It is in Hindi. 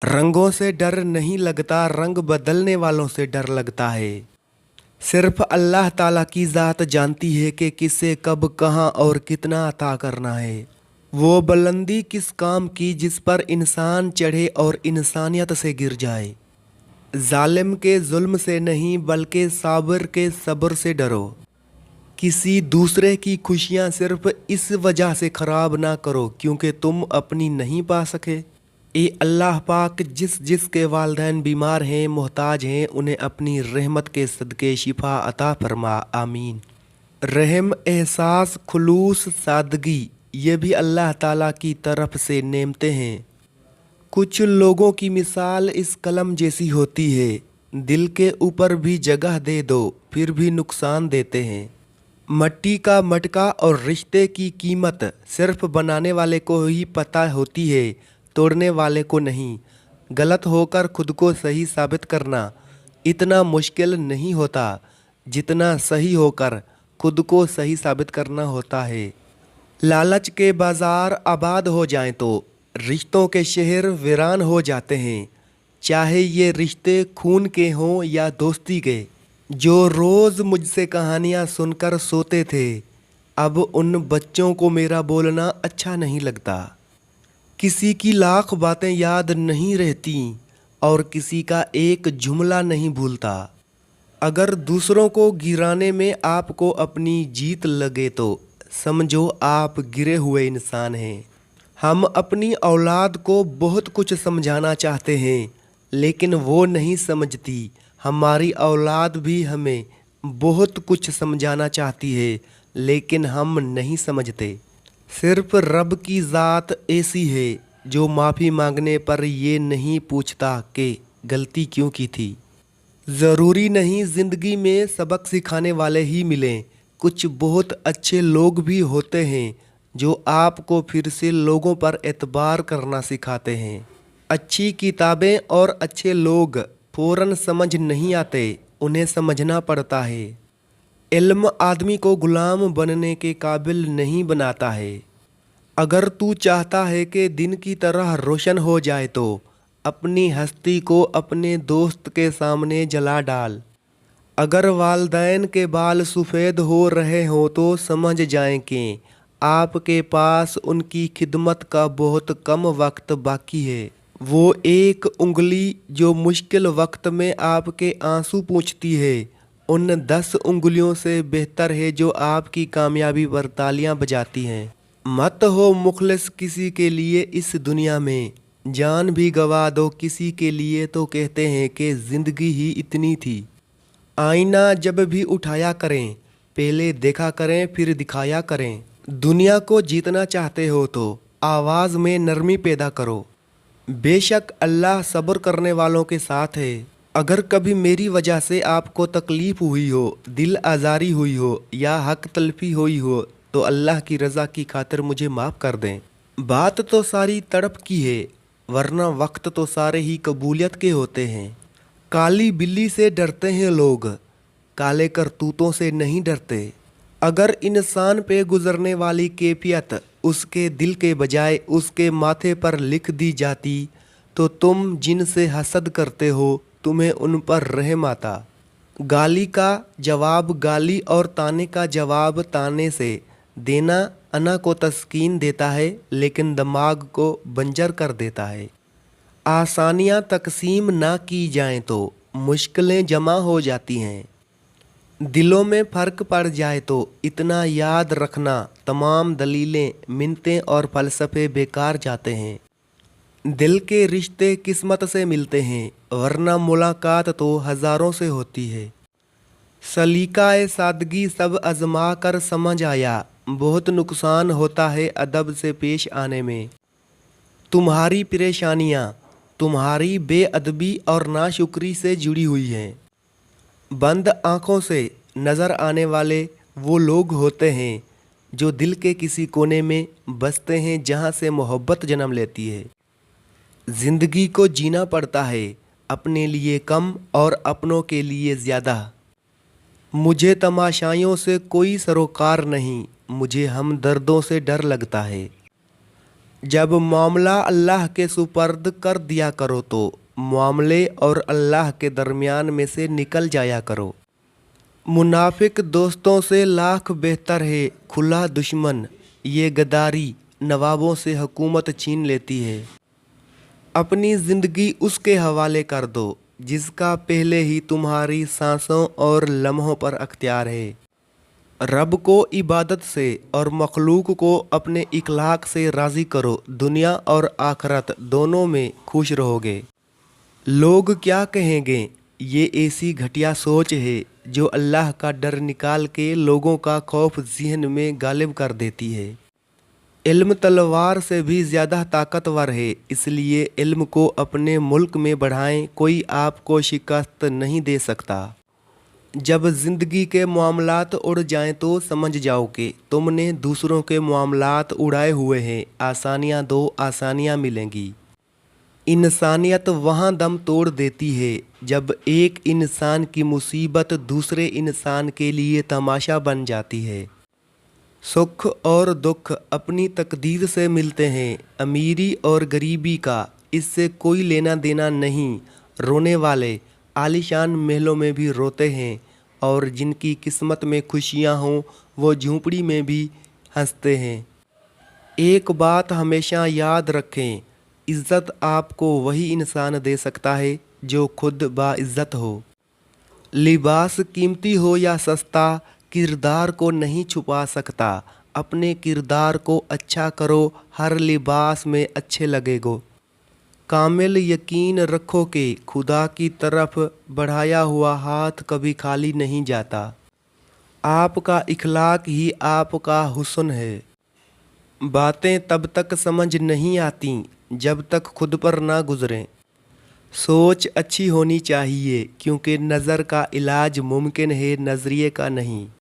रंगों से डर नहीं लगता, रंग बदलने वालों से डर लगता है। सिर्फ अल्लाह ताला की ज़ात जानती है कि किसे कब कहाँ और कितना अता करना है। वो बुलंदी किस काम की जिस पर इंसान चढ़े और इंसानियत से गिर जाए। जालिम के जुल्म से नहीं बल्कि साबिर के सब्र से डरो। किसी दूसरे की खुशियाँ सिर्फ इस वजह से ख़राब ना करो क्योंकि तुम अपनी नहीं पा सके। ए अल्लाह पाक, जिस जिस के वालिदैन बीमार हैं, मोहताज हैं, उन्हें अपनी रहमत के सदक़े शिफा अता फरमा, आमीन। रहम, एहसास, खुलूस, सादगी, ये भी अल्लाह ताला की तरफ से नेमतें हैं। कुछ लोगों की मिसाल इस कलम जैसी होती है, दिल के ऊपर भी जगह दे दो फिर भी नुकसान देते हैं। मट्टी का मटका और रिश्ते की कीमत सिर्फ बनाने वाले को ही पता होती है, तोड़ने वाले को नहीं। गलत होकर खुद को सही साबित करना इतना मुश्किल नहीं होता जितना सही होकर खुद को सही साबित करना होता है। लालच के बाजार आबाद हो जाएं तो रिश्तों के शहर वीरान हो जाते हैं। चाहे ये रिश्ते खून के हों या दोस्ती के। जो रोज़ मुझसे कहानियाँ सुनकर सोते थे, अब उन बच्चों को मेरा बोलना अच्छा नहीं लगता। किसी की लाख बातें याद नहीं रहती और किसी का एक जुमला नहीं भूलता। अगर दूसरों को गिराने में आपको अपनी जीत लगे तो समझो आप गिरे हुए इंसान हैं। हम अपनी औलाद को बहुत कुछ समझाना चाहते हैं लेकिन वो नहीं समझती। हमारी औलाद भी हमें बहुत कुछ समझाना चाहती है लेकिन हम नहीं समझते। सिर्फ रब की ज़ात ऐसी है जो माफ़ी मांगने पर ये नहीं पूछता कि गलती क्यों की थी। ज़रूरी नहीं ज़िंदगी में सबक सिखाने वाले ही मिलें, कुछ बहुत अच्छे लोग भी होते हैं जो आपको फिर से लोगों पर एतबार करना सिखाते हैं। अच्छी किताबें और अच्छे लोग फ़ौरन समझ नहीं आते, उन्हें समझना पड़ता है। इल्म आदमी को गुलाम बनने के काबिल नहीं बनाता है। अगर तू चाहता है कि दिन की तरह रोशन हो जाए तो अपनी हस्ती को अपने दोस्त के सामने जला डाल। अगर वालिदैन के बाल सफ़ेद हो रहे हों तो समझ जाएं कि आपके पास उनकी खिदमत का बहुत कम वक्त बाकी है। वो एक उंगली जो मुश्किल वक्त में आपके आंसू पूंछती है उन 10 उंगलियों से बेहतर है जो आपकी कामयाबी पर तालियां बजाती हैं। मत हो मुखलिस किसी के लिए इस दुनिया में, जान भी गवा दो किसी के लिए तो कहते हैं कि ज़िंदगी ही इतनी थी। आईना जब भी उठाया करें, पहले देखा करें फिर दिखाया करें। दुनिया को जीतना चाहते हो तो आवाज़ में नरमी पैदा करो। बेशक अल्लाह सब्र करने वालों के साथ है। अगर कभी मेरी वजह से आपको तकलीफ़ हुई हो, दिल आज़ारी हुई हो या हक तलफी हुई हो तो अल्लाह की रज़ा की खातिर मुझे माफ़ कर दें। बात तो सारी तड़प की है वरना वक्त तो सारे ही कबूलियत के होते हैं। काली बिल्ली से डरते हैं लोग, काले करतूतों से नहीं डरते। अगर इंसान पे गुजरने वाली कैफियत उसके दिल के बजाय उसके माथे पर लिख दी जाती तो तुम जिनसे हसद करते हो तुम्हें उन पर रहम आता। गाली का जवाब गाली और ताने का जवाब ताने से देना अना को तस्कीन देता है लेकिन दिमाग को बंजर कर देता है। आसानियाँ तकसीम ना की जाएं तो मुश्किलें जमा हो जाती हैं। दिलों में फ़र्क पड़ जाए तो इतना याद रखना, तमाम दलीलें, मिन्नतें और फ़लसफ़े बेकार जाते हैं। दिल के रिश्ते किस्मत से मिलते हैं वरना मुलाकात तो हज़ारों से होती है। सलीका सादगी सब आजमा कर समझ आया, बहुत नुकसान होता है अदब से पेश आने में। तुम्हारी परेशानियाँ तुम्हारी बेअदबी और नाशुक्री से जुड़ी हुई हैं। बंद आँखों से नज़र आने वाले वो लोग होते हैं जो दिल के किसी कोने में बसते हैं जहाँ से मोहब्बत जन्म लेती है। ज़िंदगी को जीना पड़ता है, अपने लिए कम और अपनों के लिए ज़्यादा। मुझे तमाशाइयों से कोई सरोकार नहीं, मुझे हमदर्दों से डर लगता है। जब मामला अल्लाह के सुपर्द कर दिया करो तो मामले और अल्लाह के दरमियान में से निकल जाया करो। मुनाफिक दोस्तों से लाख बेहतर है खुला दुश्मन, ये गद्दारी नवाबों से हुकूमत छीन लेती है। अपनी ज़िंदगी उसके हवाले कर दो जिसका पहले ही तुम्हारी सांसों और लम्हों पर अख्तियार है। रब को इबादत से और मखलूक को अपने इखलाक से राज़ी करो, दुनिया और आखरत दोनों में खुश रहोगे। लोग क्या कहेंगे, ये ऐसी घटिया सोच है जो अल्लाह का डर निकाल के लोगों का खौफ ज़हन में गालिब कर देती है। इल्म तलवार से भी ज़्यादा ताकतवर है, इसलिए इल्म को अपने मुल्क में बढ़ाएं, कोई आपको शिकस्त नहीं दे सकता। जब ज़िंदगी के मामलात उड़ जाएं तो समझ जाओ कि तुमने दूसरों के मामलात उड़ाए हुए हैं। आसानियाँ दो, आसानियाँ मिलेंगी। इंसानियत वहाँ दम तोड़ देती है जब एक इंसान की मुसीबत दूसरे इंसान के लिए तमाशा बन जाती है। सुख और दुख अपनी तकदीर से मिलते हैं, अमीरी और गरीबी का इससे कोई लेना देना नहीं। रोने वाले आलीशान महलों में भी रोते हैं और जिनकी किस्मत में खुशियाँ हों वो झूंपड़ी में भी हंसते हैं। एक बात हमेशा याद रखें, इज़्ज़त आपको वही इंसान दे सकता है जो खुद बाइज़्ज़त हो। लिबास कीमती हो या सस्ता, किरदार को नहीं छुपा सकता। अपने किरदार को अच्छा करो, हर लिबास में अच्छे लगेगो। कामिल यकीन रखो कि खुदा की तरफ बढ़ाया हुआ हाथ कभी खाली नहीं जाता। आपका इखलाक ही आपका हुस्न है। बातें तब तक समझ नहीं आती जब तक खुद पर ना गुजरें। सोच अच्छी होनी चाहिए क्योंकि नज़र का इलाज मुमकिन है, नज़रिए का नहीं।